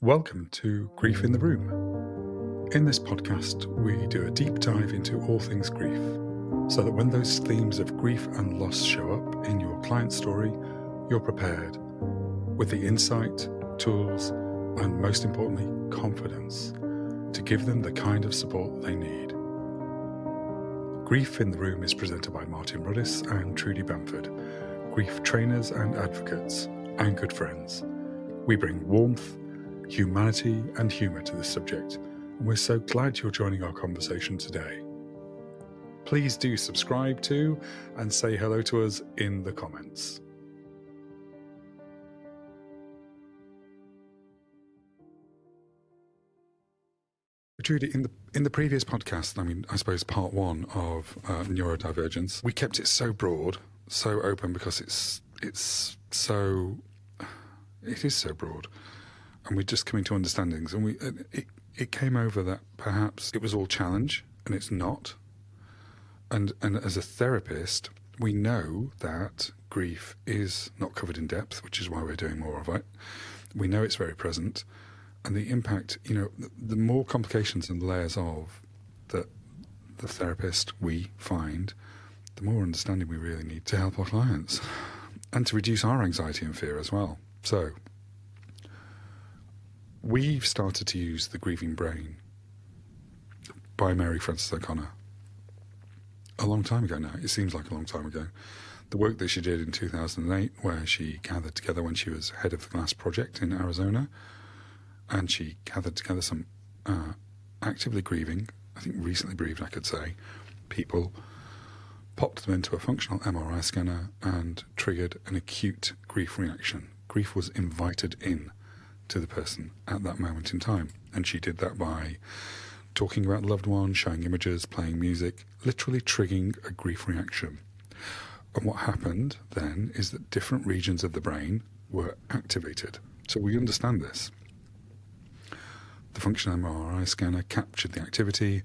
Welcome to Grief in the Room. In this podcast, we do a deep dive into all things grief, so that when those themes of grief and loss show up in your client's story, you're prepared with the insight, tools, and most importantly, confidence to give them the kind of support they need. Grief in the Room is presented by Martin Ruddis and Trudy Bamford, grief trainers and advocates, and good friends. We bring warmth, humanity and humour to this subject, and we're so glad you're joining our conversation today. Please do subscribe to and say hello to us in the comments. Judy, in the previous podcast, I suppose part one of Neurodivergence, we kept it so broad, so open, because it is so broad. And we're just coming to understandings, and it came over that perhaps it was all challenge, and it's not. And as a therapist, we know that grief is not covered in depth, which is why we're doing more of it. We know it's very present, and the impact, the more complications and layers of that the therapist we find, the more understanding we really need to help our clients, and to reduce our anxiety and fear as well. So we've started to use The Grieving Brain by Mary Frances O'Connor a long time ago now. It seems like a long time ago. The work that she did in 2008, where she gathered together when she was head of the GLASS project in Arizona, and she gathered together some actively grieving, I think recently bereaved, I could say, people, popped them into a functional MRI scanner and triggered an acute grief reaction. Grief was invited in to the person at that moment in time. And she did that by talking about loved ones, showing images, playing music, literally triggering a grief reaction. And what happened then is that different regions of the brain were activated. So we understand this. The functional MRI scanner captured the activity,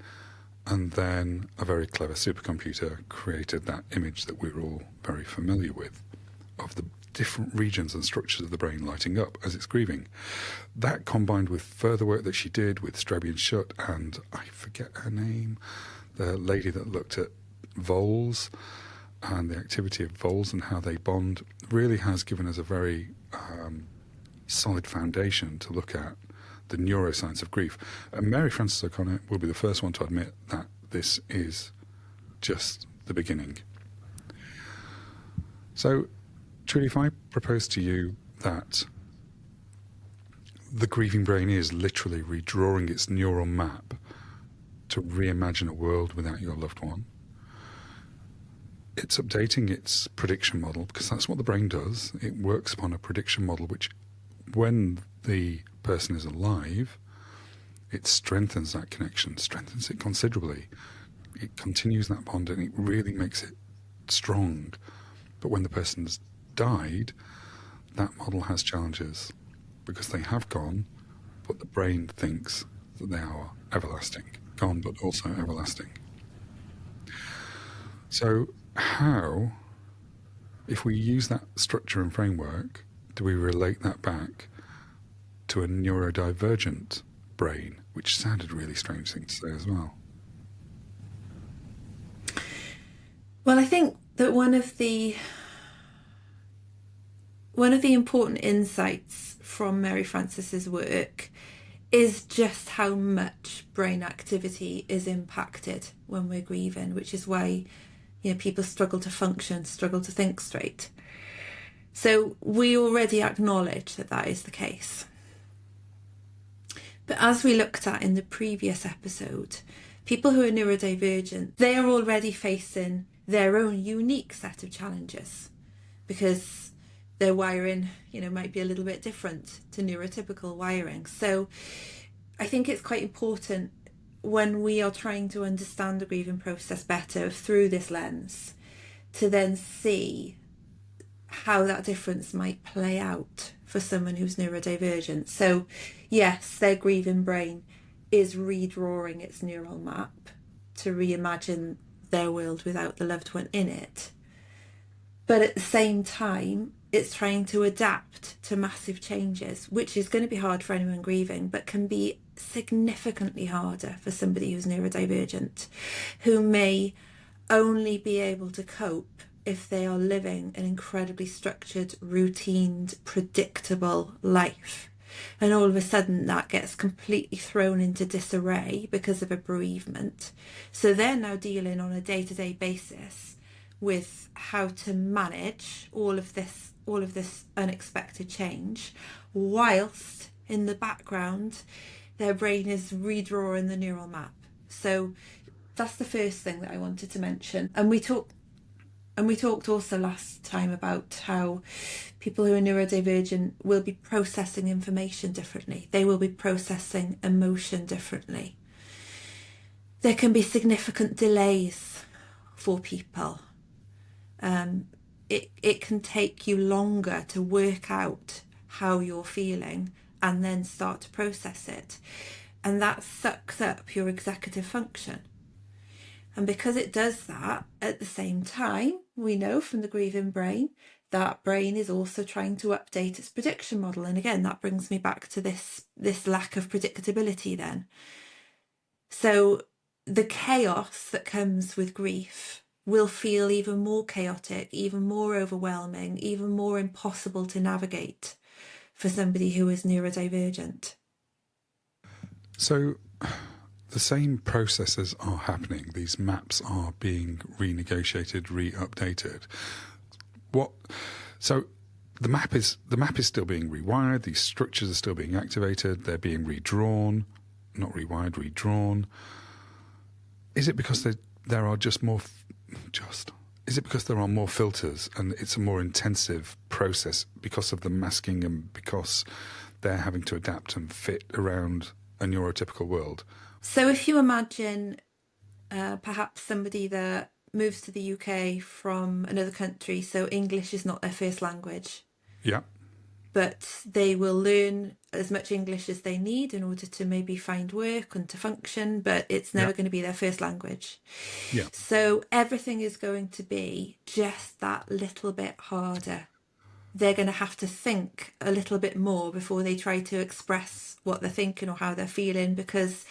and then a very clever supercomputer created that image that we're all very familiar with, of the different regions and structures of the brain lighting up as it's grieving. That, combined with further work that she did with Strebian Schutt, and I forget her name, the lady that looked at voles and the activity of voles and how they bond, really has given us a very solid foundation to look at the neuroscience of grief. And Mary Frances O'Connor will be the first one to admit that this is just the beginning. So, Trudy, if I propose to you that the grieving brain is literally redrawing its neural map to reimagine a world without your loved one, it's updating its prediction model, because that's what the brain does. It works upon a prediction model which, when the person is alive, it strengthens that connection, strengthens it considerably. It continues that bond, and it really makes it strong. But when the person's died, that model has challenges, because they have gone, but the brain thinks that they are everlasting. Gone, but also everlasting. So how, if we use that structure and framework, do we relate that back to a neurodivergent brain, which sounded a really strange thing to say as well? Well, I think that one of the important insights from Mary Frances's work is just how much brain activity is impacted when we're grieving, which is why people struggle to function, struggle to think straight. So we already acknowledge that that is the case. But as we looked at in the previous episode, people who are neurodivergent, they are already facing their own unique set of challenges, because their wiring, might be a little bit different to neurotypical wiring. So I think it's quite important, when we are trying to understand the grieving process better through this lens, to then see how that difference might play out for someone who's neurodivergent. So yes, their grieving brain is redrawing its neural map to reimagine their world without the loved one in it. But at the same time, it's trying to adapt to massive changes, which is going to be hard for anyone grieving, but can be significantly harder for somebody who's neurodivergent, who may only be able to cope if they are living an incredibly structured, routined, predictable life. And all of a sudden that gets completely thrown into disarray because of a bereavement. So they're now dealing on a day-to-day basis with how to manage all of this unexpected change, whilst in the background their brain is redrawing the neural map. So that's the first thing that I wanted to mention. And we talked also last time about how people who are neurodivergent will be processing information differently. They will be processing emotion differently. There can be significant delays for people. It can take you longer to work out how you're feeling and then start to process it. And that sucks up your executive function. And because it does that, at the same time, we know from the grieving brain, that brain is also trying to update its prediction model. And again, that brings me back to this lack of predictability then. So the chaos that comes with grief will feel even more chaotic, even more overwhelming, even more impossible to navigate for somebody who is neurodivergent. So the same processes are happening. These maps are being renegotiated, re-updated. So the map is still being rewired. These structures are still being activated. They're being redrawn, not rewired, redrawn. Is it because there are just more? Is it because there are more filters and it's a more intensive process because of the masking and because they're having to adapt and fit around a neurotypical world? So if you imagine perhaps somebody that moves to the UK from another country, so English is not their first language. Yeah. But they will learn as much English as they need in order to maybe find work and to function, but it's never going to be their first language. Yeah. So everything is going to be just that little bit harder. They're going to have to think a little bit more before they try to express what they're thinking or how they're feeling, because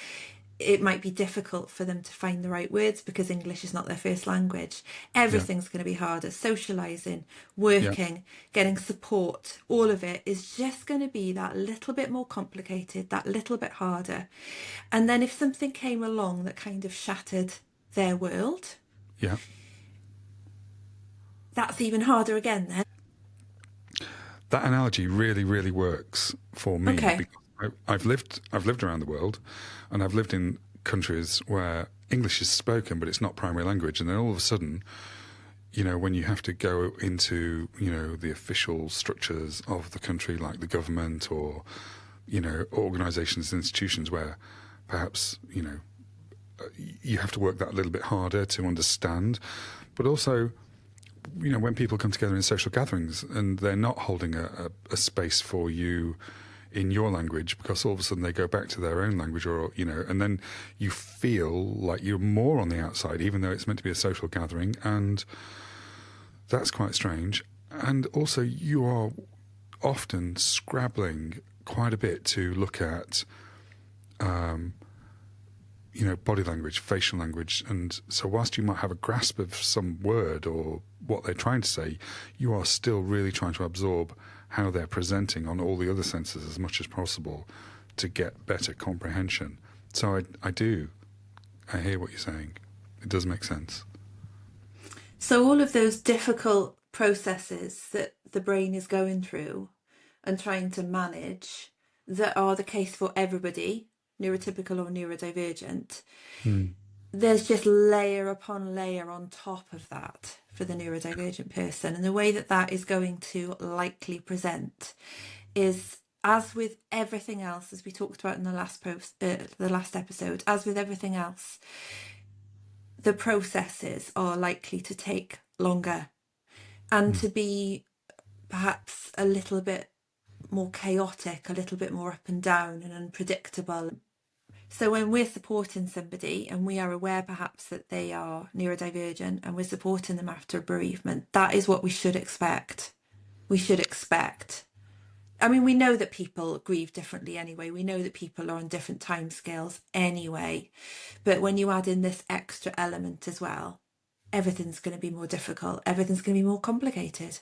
it might be difficult for them to find the right words because English is not their first language. Everything's going to be harder. Socialising, working, getting support, all of it is just going to be that little bit more complicated, that little bit harder. And then if something came along that kind of shattered their world, that's even harder again then. That analogy really, really works for me. Okay. Because I've lived around the world, and I've lived in countries where English is spoken, but it's not primary language. And then all of a sudden, when you have to go into, the official structures of the country, like the government or, organisations, institutions where perhaps, you have to work that a little bit harder to understand. But also, when people come together in social gatherings and they're not holding a space for you in your language, because all of a sudden they go back to their own language, or and then you feel like you're more on the outside, even though it's meant to be a social gathering, and that's quite strange. And also you are often scrabbling quite a bit to look at body language, facial language, and so whilst you might have a grasp of some word or what they're trying to say, you are still really trying to absorb how they're presenting on all the other senses as much as possible to get better comprehension. So I hear what you're saying. It does make sense. So all of those difficult processes that the brain is going through and trying to manage, that are the case for everybody, neurotypical or neurodivergent, there's just layer upon layer on top of that for the neurodivergent person. And the way that is going to likely present is, as with everything else, as we talked about in the last episode, as with everything else, the processes are likely to take longer and to be perhaps a little bit more chaotic, a little bit more up and down and unpredictable. So when we're supporting somebody and we are aware perhaps that they are neurodivergent and we're supporting them after a bereavement, that is what we should expect. we should expect. I mean, we know that people grieve differently anyway. We know that people are on different timescales anyway. But when you add in this extra element as well, everything's going to be more difficult. Everything's going to be more complicated.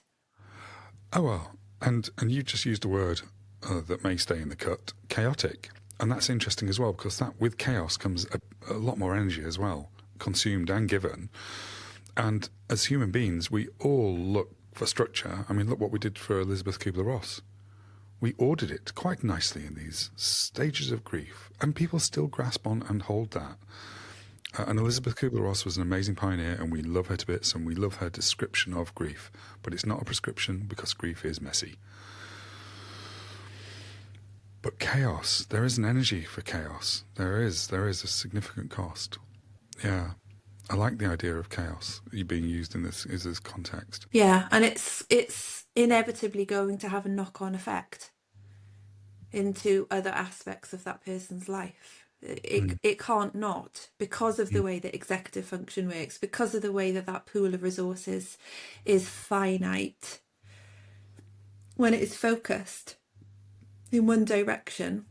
Oh, well, and you just used a word that may stay in the cut, chaotic. And that's interesting as well, because that with chaos comes a lot more energy as well, consumed and given. And as human beings, we all look for structure. I mean, look what we did for Elizabeth Kubler-Ross. We ordered it quite nicely in these stages of grief, and people still grasp on and hold that. And Elizabeth Kubler-Ross was an amazing pioneer, and we love her to bits, and we love her description of grief. But it's not a prescription, because grief is messy. But chaos, there is an energy for chaos. There is a significant cost. Yeah. I like the idea of chaos being used in this context. Yeah, and it's inevitably going to have a knock-on effect into other aspects of that person's life. It can't not, because of the way that executive function works, because of the way that that pool of resources is finite. When it is focused in one direction,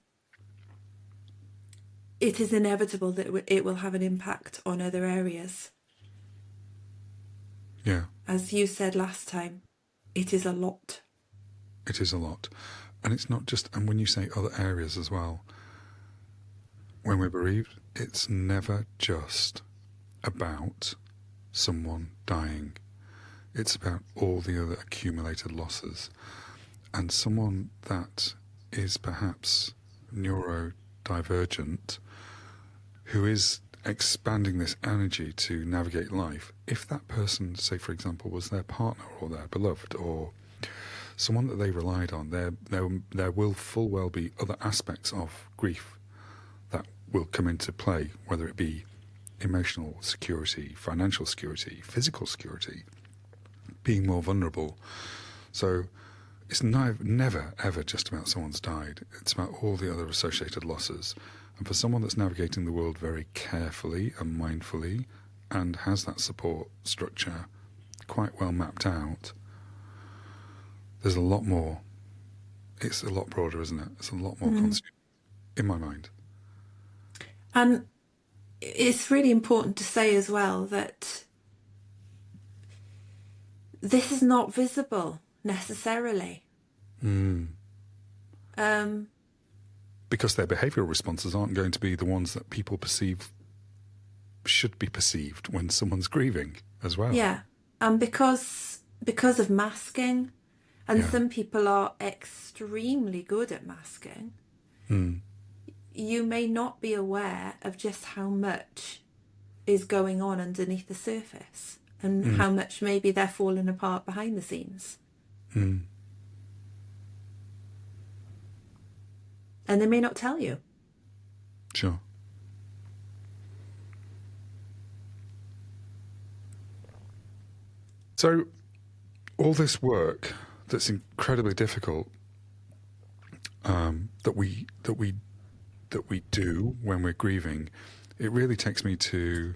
it is inevitable that it will have an impact on other areas. Yeah. As you said last time, it is a lot. It is a lot. And it's not just, and when you say other areas as well, when we're bereaved, it's never just about someone dying. It's about all the other accumulated losses. And someone that is perhaps neurodivergent, who is expanding this energy to navigate life, if that person, say for example, was their partner or their beloved or someone that they relied on, there will full well be other aspects of grief that will come into play, whether it be emotional security, financial security, physical security, being more vulnerable. So it's never, ever just about someone's died. It's about all the other associated losses. And for someone that's navigating the world very carefully and mindfully and has that support structure quite well mapped out, there's a lot more. It's a lot broader, isn't it? It's a lot more consuming, in my mind. And it's really important to say as well that this is not visible necessarily. Because their behavioural responses aren't going to be the ones that people should be perceived when someone's grieving as well. Yeah, and because of masking, and some people are extremely good at masking, you may not be aware of just how much is going on underneath the surface and how much maybe they're falling apart behind the scenes. And they may not tell you. Sure. So, all this work that's incredibly difficult, that we do when we're grieving, it really takes me to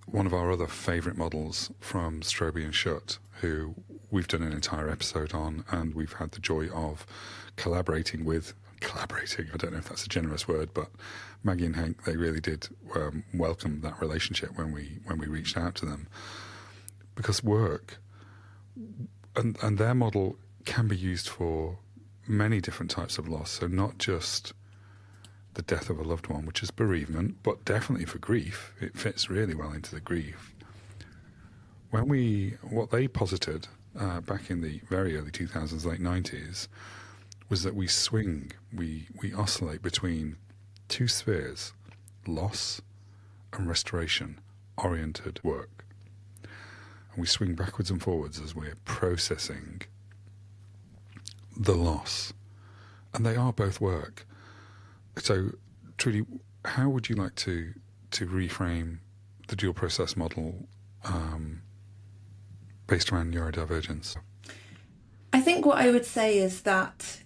one of our other favourite models from Strobe and Schutt, who we've done an entire episode on, and we've had the joy of collaborating, I don't know if that's a generous word, but Maggie and Hank, they really did welcome that relationship when we reached out to them. Because work and their model can be used for many different types of loss, so not just the death of a loved one, which is bereavement, but definitely for grief. It fits really well into the grief. What they posited back in the very early 2000s, late 90s, was that we oscillate between two spheres, loss and restoration oriented work. And we swing backwards and forwards as we're processing the loss. And they are both work. So, Trudy, how would you like to reframe the dual process model based around neurodivergence? I think what I would say is that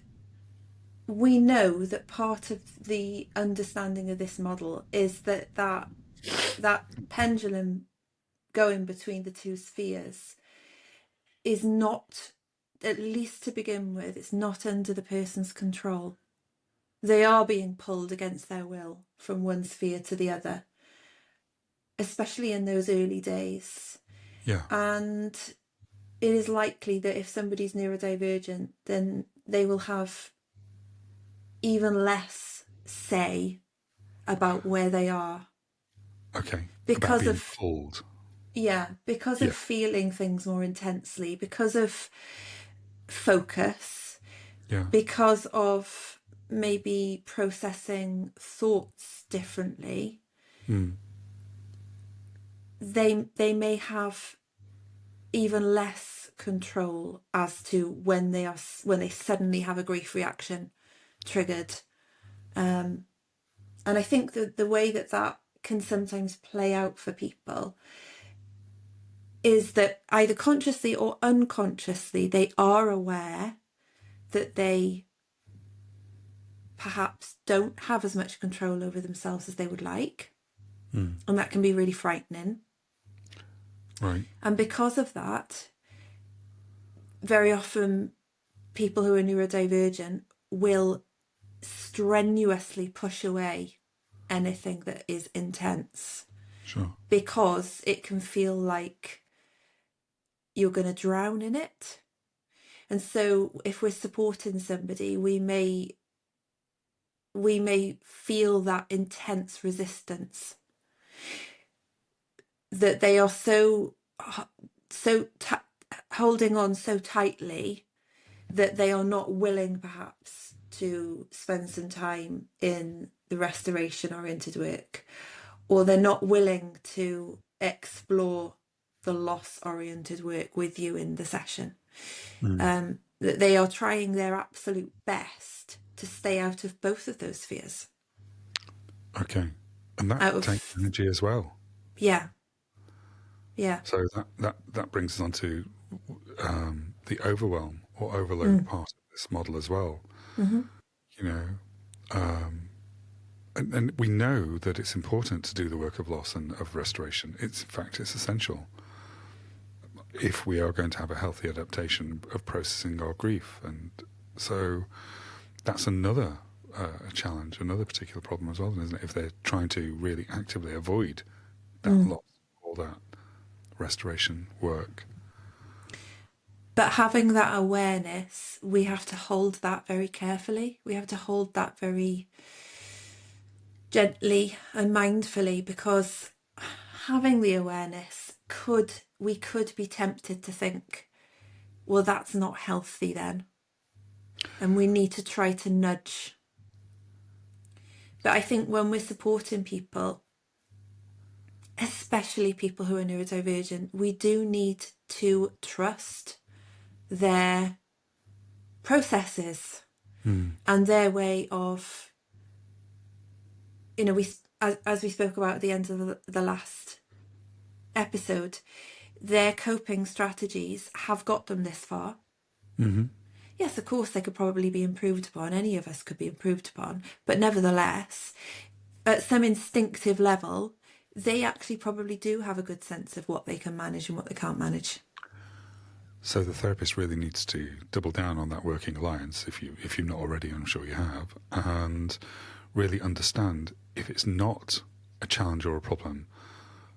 we know that part of the understanding of this model is that pendulum going between the two spheres is not at least to begin with, it's not under the person's control. They are being pulled against their will from one sphere to the other, especially in those early days. Yeah. And it is likely that if somebody's neurodivergent, then they will have even less say about where they are. Okay. Because About being of pulled. because Yeah. of feeling things more intensely, because of focus, Yeah. because of maybe processing thoughts differently. They may have even less control as to when they suddenly have a grief reaction triggered. And I think that the way that can sometimes play out for people is that either consciously or unconsciously they are aware that they perhaps don't have as much control over themselves as they would like. And that can be really frightening. Right. And because of that, very often people who are neurodivergent will strenuously push away anything that is intense. Sure. Because it can feel like you're going to drown in it. And so if we're supporting somebody, we may feel that intense resistance, that they are holding on so tightly that they are not willing perhaps to spend some time in the restoration oriented work, or they're not willing to explore the loss oriented work with you in the session. That they are trying their absolute best to stay out of both of those spheres. Okay. And that takes energy as well. Yeah. So that brings us on to the overwhelm or overload part of this model as well. You know, and we know that it's important to do the work of loss and of restoration. In fact, it's essential if we are going to have a healthy adaptation of processing our grief. And so that's another challenge, another particular problem as well, isn't it? If they're trying to really actively avoid that loss or that restoration work. But having that awareness, we have to hold that very carefully. We have to hold that very gently and mindfully, because having the awareness we could be tempted to think, well, that's not healthy then. And we need to try to nudge. But I think when we're supporting people, especially people who are neurodivergent, we do need to trust their processes and their way of, as we spoke about at the end of the last episode, their coping strategies have got them this far. Yes, of course, they could probably be improved upon. Any of us could be improved upon. But nevertheless, at some instinctive level, they actually probably do have a good sense of what they can manage and what they can't manage. So the therapist really needs to double down on that working alliance, if you've not already, I'm sure you have, and really understand if it's not a challenge or a problem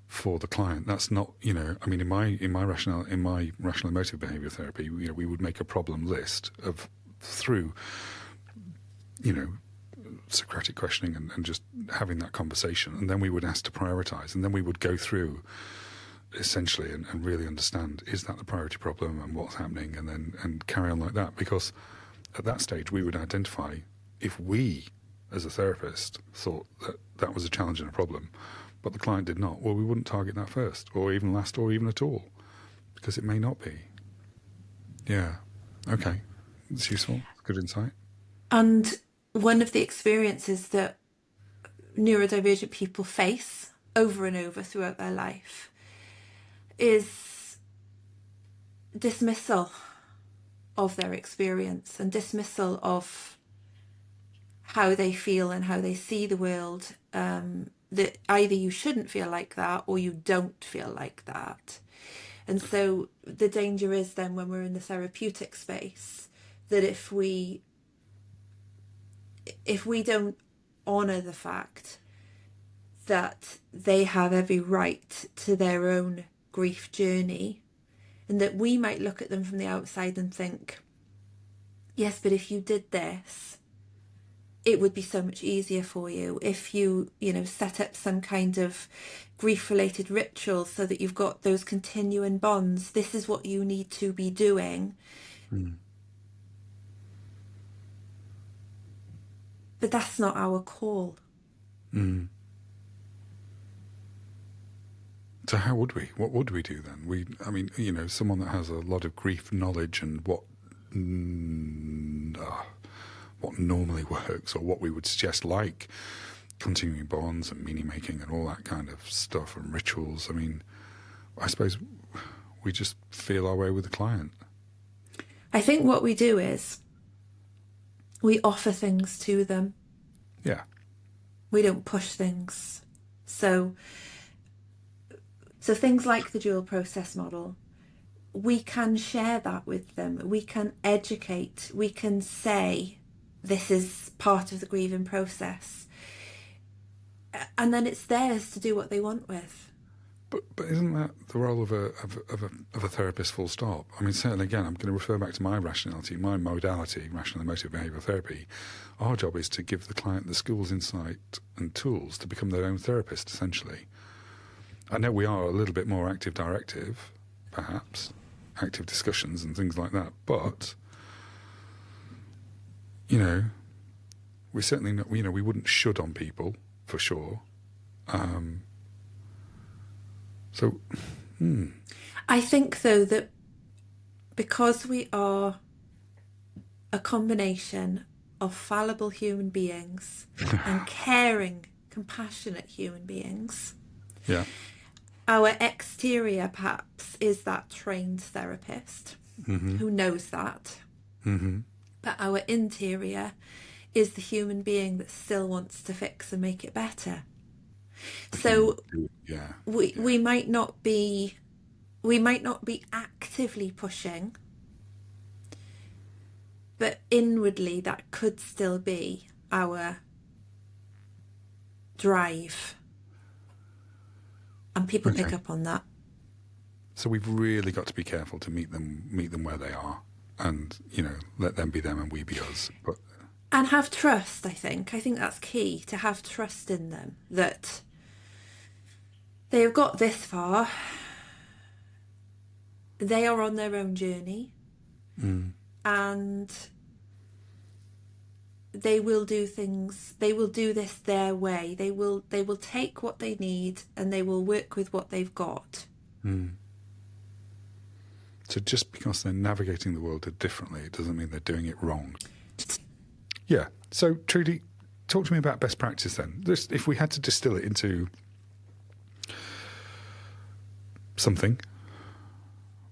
for the client. That's not, I mean, in my rational emotive behaviour therapy, we would make a problem list through Socratic questioning and just having that conversation, and then we would ask to prioritise, and then we would go through essentially and really understand, is that the priority problem and what's happening, and carry on like that, because at that stage we would identify if we as a therapist thought that was a challenge and a problem, but the client did not, well, we wouldn't target that first, or even last, or even at all, because it may not be. Yeah. Okay. It's useful. Good insight. And one of the experiences that neurodivergent people face over and over throughout their life is dismissal of their experience and dismissal of how they feel and how they see the world, that either you shouldn't feel like that or you don't feel like that. And so the danger is then when we're in the therapeutic space that if we don't honour the fact that they have every right to their own grief journey, and that we might look at them from the outside and think, yes, but if you did this, it would be so much easier for you if you set up some kind of grief-related ritual so that you've got those continuing bonds. This is what you need to be doing. But that's not our call. So how would we? What would we do then? Someone that has a lot of grief knowledge and what normally works, or what we would suggest, like continuing bonds and meaning making and all that kind of stuff and rituals. I mean, I suppose we just feel our way with the client. I think what we do is we offer things to them. Yeah. We don't push things. So things like the dual process model, we can share that with them. We can educate. We can say, this is part of the grieving process. And then it's theirs to do what they want with. But isn't that the role of a therapist, full stop? I mean, certainly, again, I'm going to refer back to my rationality, my modality, rational emotive behavioural therapy. Our job is to give the client the skills, insight and tools to become their own therapist, essentially. I know we are a little bit more active directive, perhaps, active discussions and things like that, but, we certainly not, we wouldn't should on people, for sure. I think, though, that because we are a combination of fallible human beings and caring, compassionate human beings, yeah, our exterior perhaps is that trained therapist who knows that. But our interior is the human being that still wants to fix and make it better. So we might not be actively pushing, but inwardly that could still be our drive. And people pick up on that. So we've really got to be careful to meet them where they are, and let them be them and we be us. And have trust. I think that's key, to have trust in them, that they have got this far. They are on their own journey, and they will do things. They will do this their way. They will take what they need and they will work with what they've got. So just because they're navigating the world differently, it doesn't mean they're doing it wrong. Yeah. So Trudy, talk to me about best practice then. If we had to distill it into something,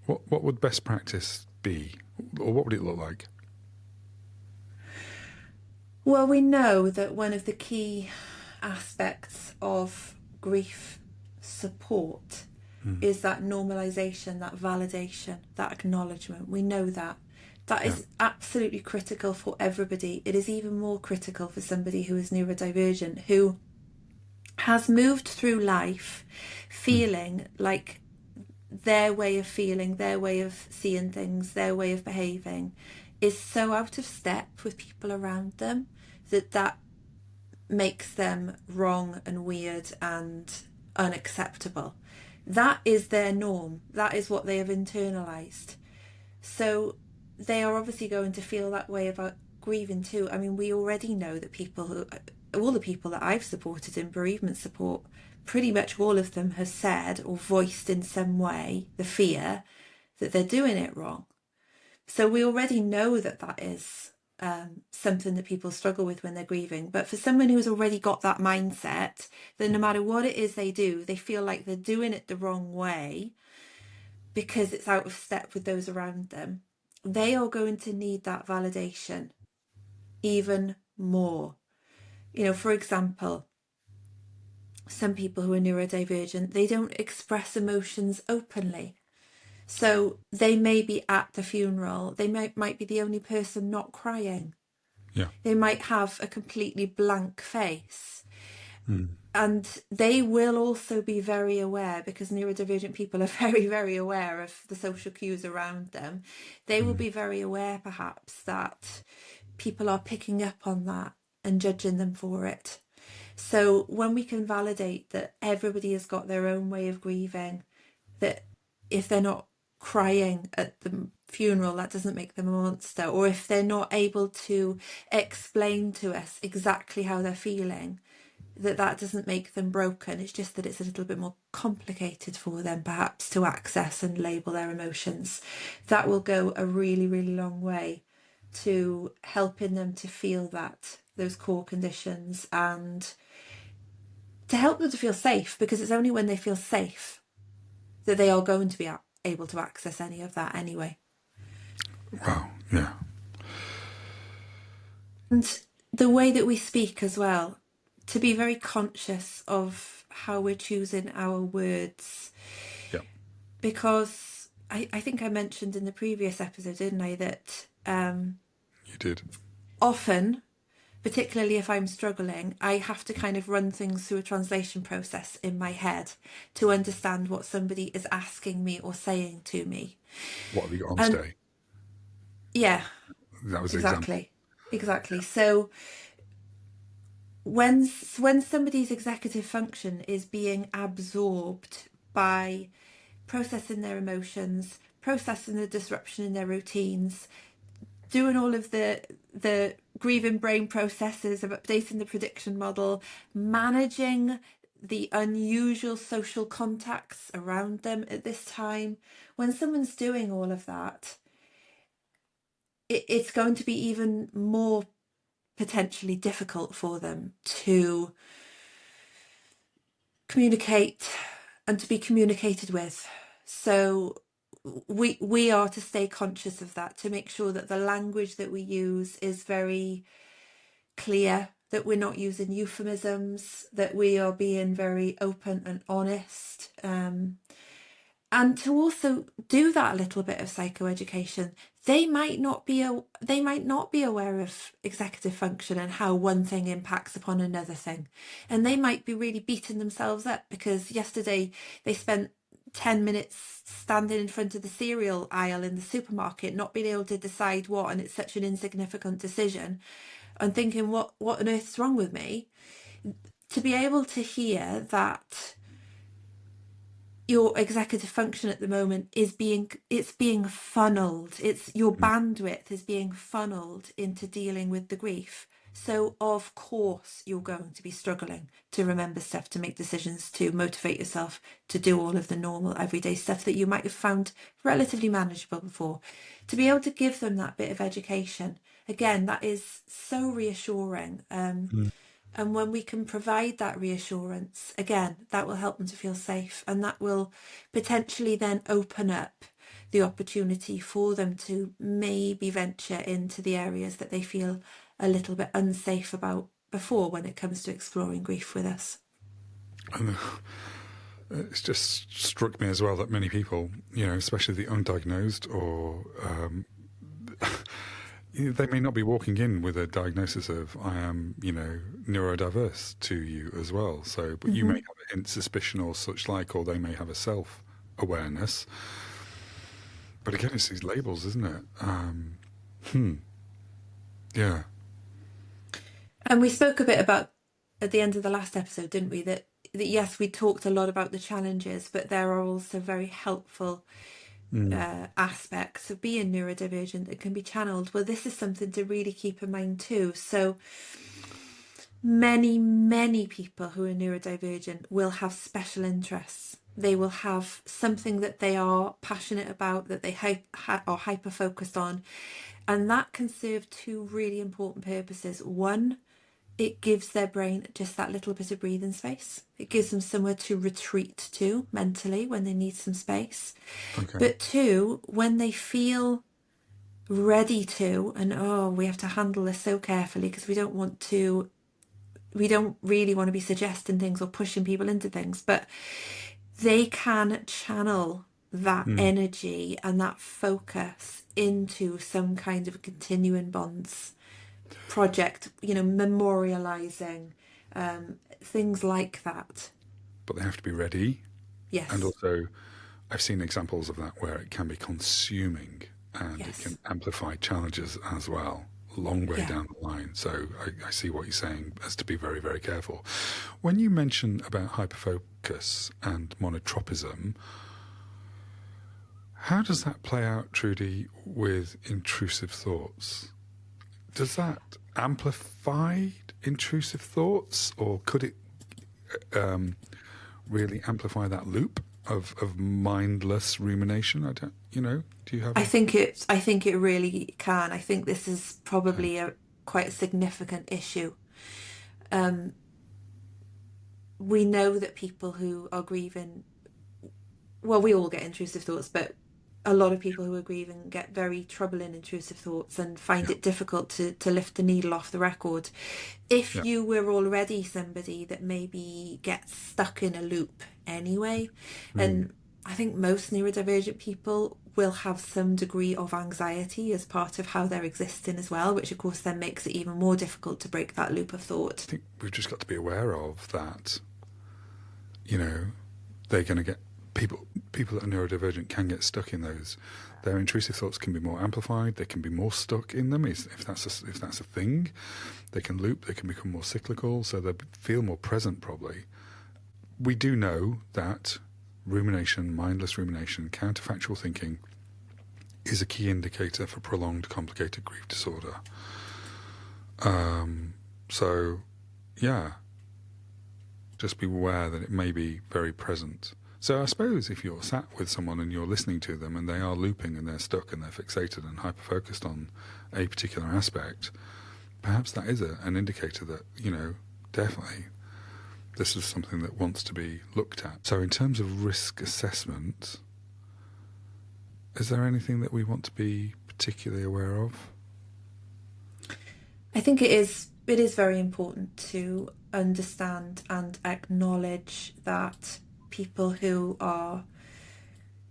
what would best practice be, or what would it look like? Well, we know that one of the key aspects of grief support is that normalisation, that validation, that acknowledgement. We know that. That is absolutely critical for everybody. It is even more critical for somebody who is neurodivergent, who has moved through life feeling like their way of feeling, their way of seeing things, their way of behaving is so out of step with people around them that makes them wrong and weird and unacceptable. That is their norm. That is what they have internalised. So they are obviously going to feel that way about grieving too. I mean, we already know that all the people that I've supported in bereavement support, pretty much all of them have said or voiced in some way the fear that they're doing it wrong. So we already know that is something that people struggle with when they're grieving. But for someone who's already got that mindset, that no matter what it is they do, they feel like they're doing it the wrong way because it's out of step with those around them, they are going to need that validation even more. For example, some people who are neurodivergent, they don't express emotions openly. So they may be at the funeral, they might be the only person not crying. Yeah. They might have a completely blank face. Mm. And they will also be very aware, because neurodivergent people are very, very aware of the social cues around them. They will be very aware, perhaps, that people are picking up on that and judging them for it. So when we can validate that everybody has got their own way of grieving, that if they're not crying at the funeral, that doesn't make them a monster, or if they're not able to explain to us exactly how they're feeling, that doesn't make them broken. It's just that it's a little bit more complicated for them perhaps to access and label their emotions. That will go a really, really long way to helping them to feel those core conditions, and to help them to feel safe, because it's only when they feel safe that they are going to be able to access any of that anyway. Wow. Yeah. And the way that we speak as well, to be very conscious of how we're choosing our words. Yeah. Because I think I mentioned in the previous episode, didn't I, that You did. often, particularly if I'm struggling, I have to kind of run things through a translation process in my head to understand what somebody is asking me or saying to me. What have you got on And today? yeah, That was the example. exactly. So when somebody's executive function is being absorbed by processing their emotions, processing the disruption in their routines, doing all of the grieving brain processes of updating the prediction model, managing the unusual social contacts around them at this time, when someone's doing all of that, it's going to be even more potentially difficult for them to communicate and to be communicated with. So we are to stay conscious of that, to make sure that the language that we use is very clear, that we're not using euphemisms, that we are being very open and honest, and to also do that little bit of psychoeducation. They might not be aware of executive function and how one thing impacts upon another thing, and they might be really beating themselves up because yesterday they spent 10 minutes standing in front of the cereal aisle in the supermarket, not being able to decide what, and it's such an insignificant decision, and thinking, what on earth's wrong with me? To be able to hear that your executive function at the moment is being funneled, it's your bandwidth is being funneled into dealing with the grief. So of course you're going to be struggling to remember stuff, to make decisions, to motivate yourself, to do all of the normal everyday stuff that you might have found relatively manageable before. To be able to give them that bit of education, again, that is so reassuring. And when we can provide that reassurance, again, that will help them to feel safe, and that will potentially then open up the opportunity for them to maybe venture into the areas that they feel a little bit unsafe about before, when it comes to exploring grief with us. And it's just struck me as well that many people, especially the undiagnosed, or they may not be walking in with a diagnosis of I am, neurodiverse to you as well. So, but you may have a hint, suspicion, or such like, or they may have a self-awareness. But again, it's these labels, isn't it? Yeah. And we spoke a bit about, at the end of the last episode, didn't we, that yes, we talked a lot about the challenges, but there are also very helpful aspects of being neurodivergent that can be channeled. Well, this is something to really keep in mind too. So many people who are neurodivergent will have special interests. They will have something that they are passionate about, that they are hyper focused on, and that can serve two really important purposes. One, it gives their brain just that little bit of breathing space. It gives them somewhere to retreat to mentally when they need some space. Okay. But two, when they feel ready to, and we have to handle this so carefully because we don't really want to be suggesting things or pushing people into things, but they can channel that energy and that focus into some kind of a continuing bonds project, memorializing, things like that. But they have to be ready. Yes. And also, I've seen examples of that where it can be consuming and Yes. it can amplify challenges as well, a long way down the line. So I see what you're saying as to be very, very careful. When you mention about hyperfocus and monotropism, how does that play out, Trudy, with intrusive thoughts? Does that amplify intrusive thoughts, or could it really amplify that loop of mindless rumination? I don't, do you have? I think it really can. I think this is probably quite a significant issue. We know that people who are grieving, well, we all get intrusive thoughts, but a lot of people who are grieving get very troubling intrusive thoughts and find it difficult to lift the needle off the record. If you were already somebody that maybe gets stuck in a loop anyway, and I think most neurodivergent people will have some degree of anxiety as part of how they're existing as well, which of course then makes it even more difficult to break that loop of thought. I think we've just got to be aware of that. They're going to get people that are neurodivergent can get stuck in those. Their intrusive thoughts can be more amplified. They can be more stuck in them. If that's a thing, they can loop. They can become more cyclical, so they feel more present. Probably, we do know that rumination, mindless rumination, counterfactual thinking is a key indicator for prolonged, complicated grief disorder. So, just be aware that it may be very present. So I suppose if you're sat with someone and you're listening to them and they are looping and they're stuck and they're fixated and hyper-focused on a particular aspect, perhaps that is an indicator that, definitely this is something that wants to be looked at. So in terms of risk assessment, is there anything that we want to be particularly aware of? I think it is very important to understand and acknowledge that people who are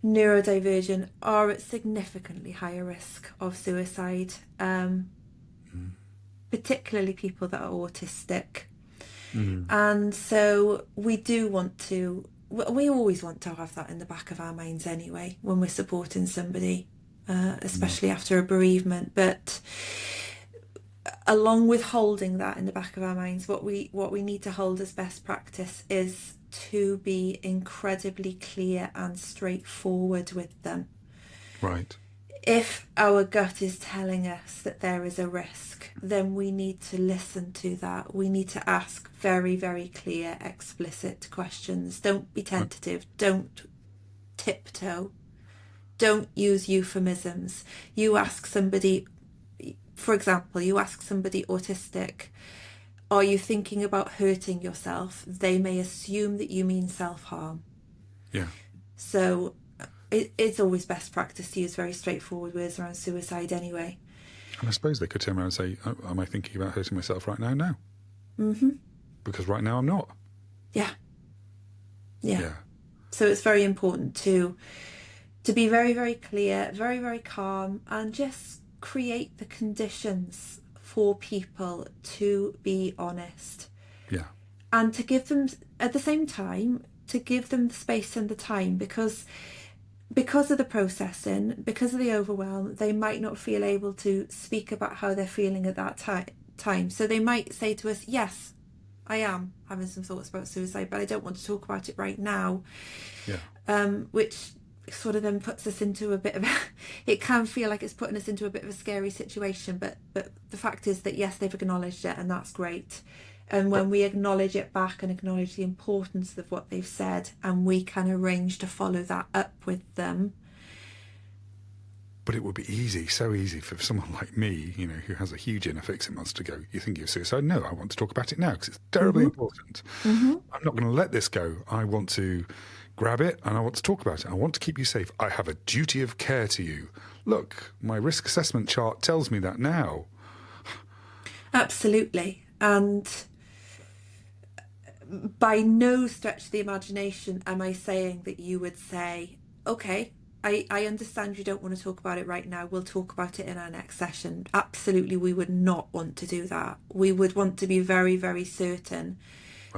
neurodivergent are at significantly higher risk of suicide, particularly people that are autistic. And so we always want to have that in the back of our minds anyway when we're supporting somebody, especially after a bereavement. But along with holding that in the back of our minds, what we need to hold as best practice is to be incredibly clear and straightforward with them. Right. If our gut is telling us that there is a risk, then we need to listen to that. We need to ask very, very clear, explicit questions. Don't be tentative. Don't tiptoe. Don't use euphemisms. You ask somebody, for example, autistic, are you thinking about hurting yourself? They may assume that you mean self-harm. Yeah. So it's always best practice to use very straightforward words around suicide anyway. And I suppose they could turn around and say, am I thinking about hurting myself right now? No. Because right now I'm not. Yeah. So it's very important to be very, very clear, very, very calm, and just create the conditions for people to be honest. Yeah. And to give them, at the same time, to give them the space and the time, because of the processing, because of the overwhelm, they might not feel able to speak about how they're feeling at that time. So they might say to us, yes, I am having some thoughts about suicide, but I don't want to talk about it right now. Yeah. Which sort of then puts us into a bit of it can feel like it's putting us into a bit of a scary situation, but the fact is that yes, they've acknowledged it, and that's great. And when we acknowledge it back and acknowledge the importance of what they've said, and we can arrange to follow that up with them. But it would be easy, so easy for someone like me, who has a huge inner fix and wants to go, you think of suicide? No, I want to talk about it now because it's terribly important. I'm not going to let this go. I want to grab it and I want to talk about it. I want to keep you safe. I have a duty of care to you. Look, my risk assessment chart tells me that now. Absolutely. And by no stretch of the imagination am I saying that you would say, okay, I understand you don't want to talk about it right now. We'll talk about it in our next session. Absolutely, we would not want to do that. We would want to be very, very certain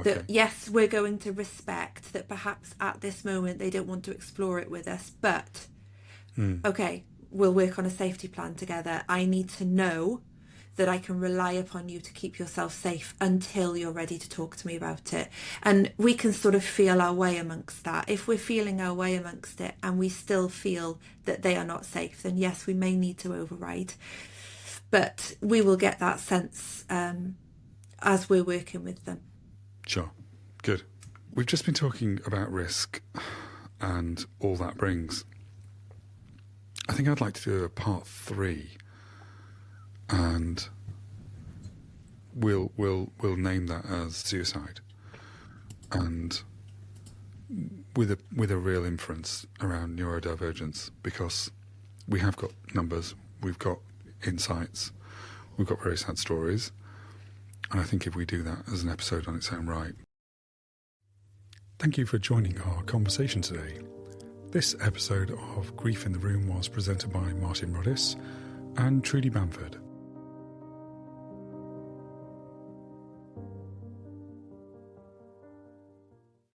that, yes, we're going to respect that perhaps at this moment they don't want to explore it with us, but okay, we'll work on a safety plan together. I need to know that I can rely upon you to keep yourself safe until you're ready to talk to me about it. And we can sort of feel our way amongst that. If we're feeling our way amongst it and we still feel that they are not safe, then yes, we may need to override. But we will get that sense as we're working with them. Sure. Good. We've just been talking about risk and all that brings. I think I'd like to do a part 3. And we'll name that as suicide, and with a real inference around neurodivergence, because we have got numbers, we've got insights, we've got very sad stories, and I think if we do that as an episode on its own right. Thank you for joining our conversation today. This episode of Grief in the Room was presented by Martin Roddiss and Trudy Bamford.